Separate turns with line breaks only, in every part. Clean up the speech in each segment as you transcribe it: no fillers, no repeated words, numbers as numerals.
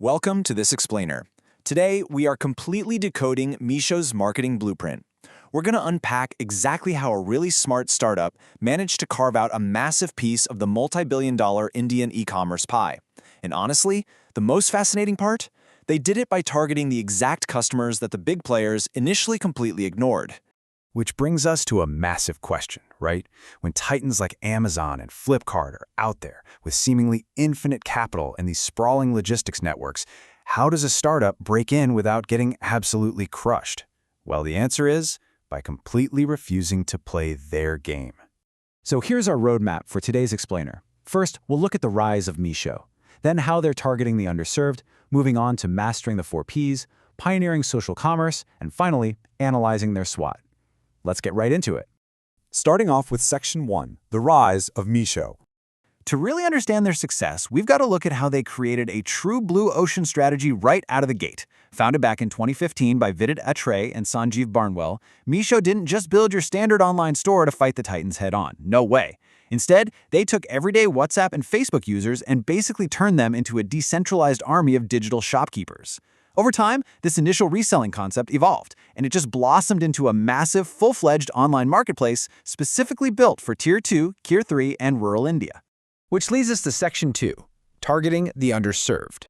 Welcome to This Explainer. Today, we are completely decoding Meesho's marketing blueprint. We're going to unpack exactly how a really smart startup managed to carve out a massive piece of the multi-billion-dollar Indian e-commerce pie. And honestly, the most fascinating part? They did it by targeting the exact customers that the big players initially completely ignored.
Which brings us to a massive question, right? When titans like Amazon and Flipkart are out there with seemingly infinite capital and these sprawling logistics networks, how does a startup break in without getting absolutely crushed? Well, the answer is by completely refusing to play their game.
So here's our roadmap for today's explainer. First, we'll look at the rise of Meesho, then how they're targeting the underserved, moving on to mastering the 4 Ps, pioneering social commerce, and finally, analyzing their SWOT. Let's get right into it.
Starting off with Section 1, the rise of Meesho.
To really understand their success, we've got to look at how they created a true blue ocean strategy right out of the gate. Founded back in 2015 by Vidit Atre and Sanjeev Barnwell, Meesho didn't just build your standard online store to fight the titans head-on. No way. Instead, they took everyday WhatsApp and Facebook users and basically turned them into a decentralized army of digital shopkeepers. Over time, this initial reselling concept evolved, and it just blossomed into a massive, full-fledged online marketplace specifically built for Tier 2, Tier 3, and rural India.
Which leads us to Section 2, targeting the underserved.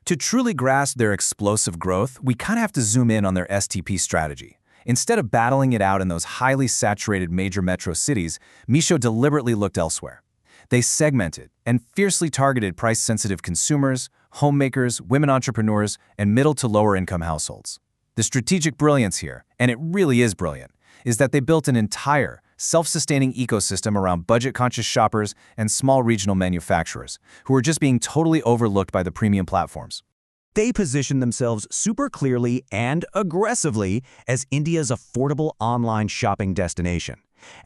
To truly grasp their explosive growth, we kind of have to zoom in on their STP strategy. Instead of battling it out in those highly saturated major metro cities, Meesho deliberately looked elsewhere. They segmented and fiercely targeted price-sensitive consumers, homemakers, women entrepreneurs, and middle to lower-income households. The strategic brilliance here, and it really is brilliant, is that they built an entire, self-sustaining ecosystem around budget-conscious shoppers and small regional manufacturers who are just being totally overlooked by the premium platforms.
They position themselves super clearly and aggressively as India's affordable online shopping destination.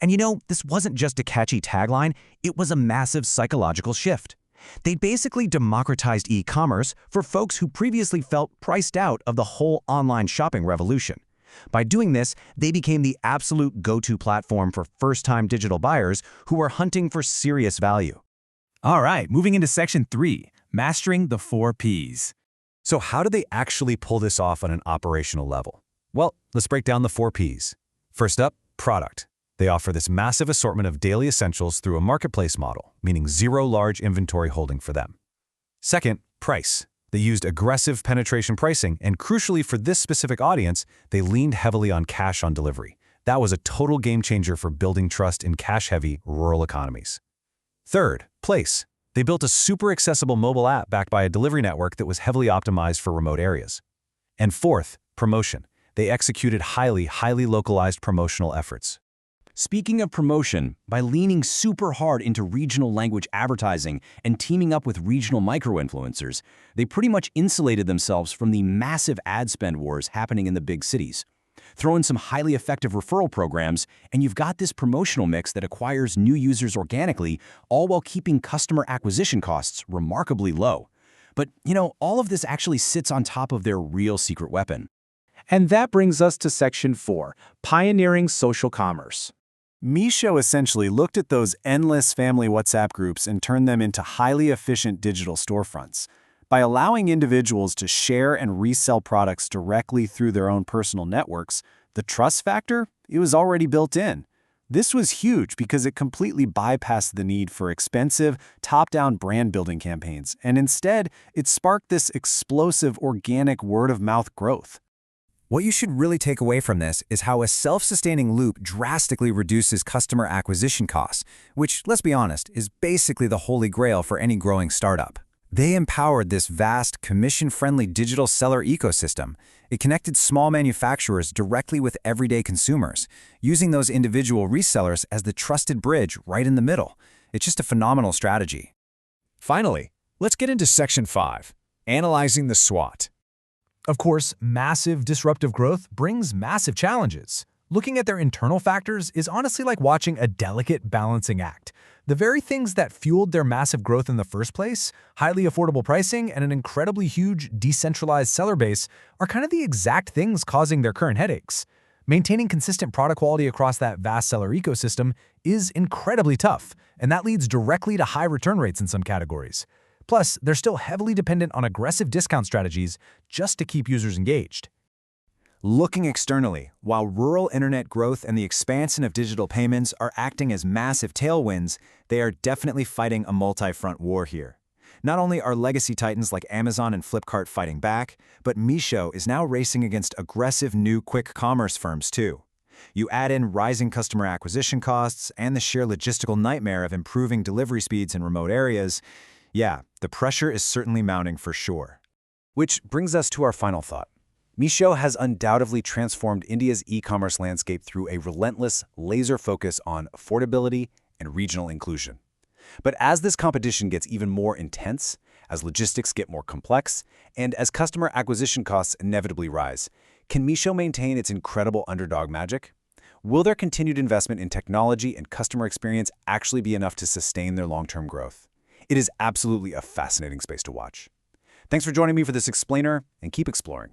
And you know, this wasn't just a catchy tagline, it was a massive psychological shift. They basically democratized e-commerce for folks who previously felt priced out of the whole online shopping revolution. By doing this, they became the absolute go-to platform for first-time digital buyers who were hunting for serious value.
All right, moving into Section 3, mastering the 4 Ps.
So how do they actually pull this off on an operational level? Well, let's break down the 4 Ps. First up, product. They offer this massive assortment of daily essentials through a marketplace model, meaning zero large inventory holding for them. Second, price. They used aggressive penetration pricing, and crucially for this specific audience, they leaned heavily on cash on delivery. That was a total game changer for building trust in cash-heavy rural economies. Third, place. They built a super accessible mobile app backed by a delivery network that was heavily optimized for remote areas. And fourth, promotion. They executed highly localized promotional efforts.
Speaking of promotion, by leaning super hard into regional language advertising and teaming up with regional micro-influencers, they pretty much insulated themselves from the massive ad spend wars happening in the big cities. Throw in some highly effective referral programs, and you've got this promotional mix that acquires new users organically, all while keeping customer acquisition costs remarkably low. But, you know, all of this actually sits on top of their real secret weapon.
And that brings us to Section 4, pioneering social commerce.
Meesho essentially looked at those endless family WhatsApp groups and turned them into highly efficient digital storefronts. By allowing individuals to share and resell products directly through their own personal networks, the trust factor, it was already built in. This was huge because it completely bypassed the need for expensive, top-down brand-building campaigns, and instead, it sparked this explosive organic word-of-mouth growth.
What you should really take away from this is how a self-sustaining loop drastically reduces customer acquisition costs, which, let's be honest, is basically the holy grail for any growing startup. They empowered this vast, commission-friendly digital seller ecosystem. It connected small manufacturers directly with everyday consumers, using those individual resellers as the trusted bridge right in the middle. It's just a phenomenal strategy.
Finally, let's get into Section 5, analyzing the SWOT.
Of course, massive disruptive growth brings massive challenges. Looking at their internal factors is honestly like watching a delicate balancing act. The very things that fueled their massive growth in the first place, highly affordable pricing and an incredibly huge decentralized seller base, are kind of the exact things causing their current headaches. Maintaining consistent product quality across that vast seller ecosystem is incredibly tough, and that leads directly to high return rates in some categories. Plus, they're still heavily dependent on aggressive discount strategies just to keep users engaged.
Looking externally, while rural internet growth and the expansion of digital payments are acting as massive tailwinds, they are definitely fighting a multi-front war here. Not only are legacy titans like Amazon and Flipkart fighting back, but Meesho is now racing against aggressive new quick commerce firms too. You add in rising customer acquisition costs and the sheer logistical nightmare of improving delivery speeds in remote areas, yeah, the pressure is certainly mounting for sure.
Which brings us to our final thought. Meesho has undoubtedly transformed India's e-commerce landscape through a relentless, laser focus on affordability and regional inclusion. But as this competition gets even more intense, as logistics get more complex, and as customer acquisition costs inevitably rise, can Meesho maintain its incredible underdog magic? Will their continued investment in technology and customer experience actually be enough to sustain their long-term growth? It is absolutely a fascinating space to watch. Thanks for joining me for this explainer, and keep exploring.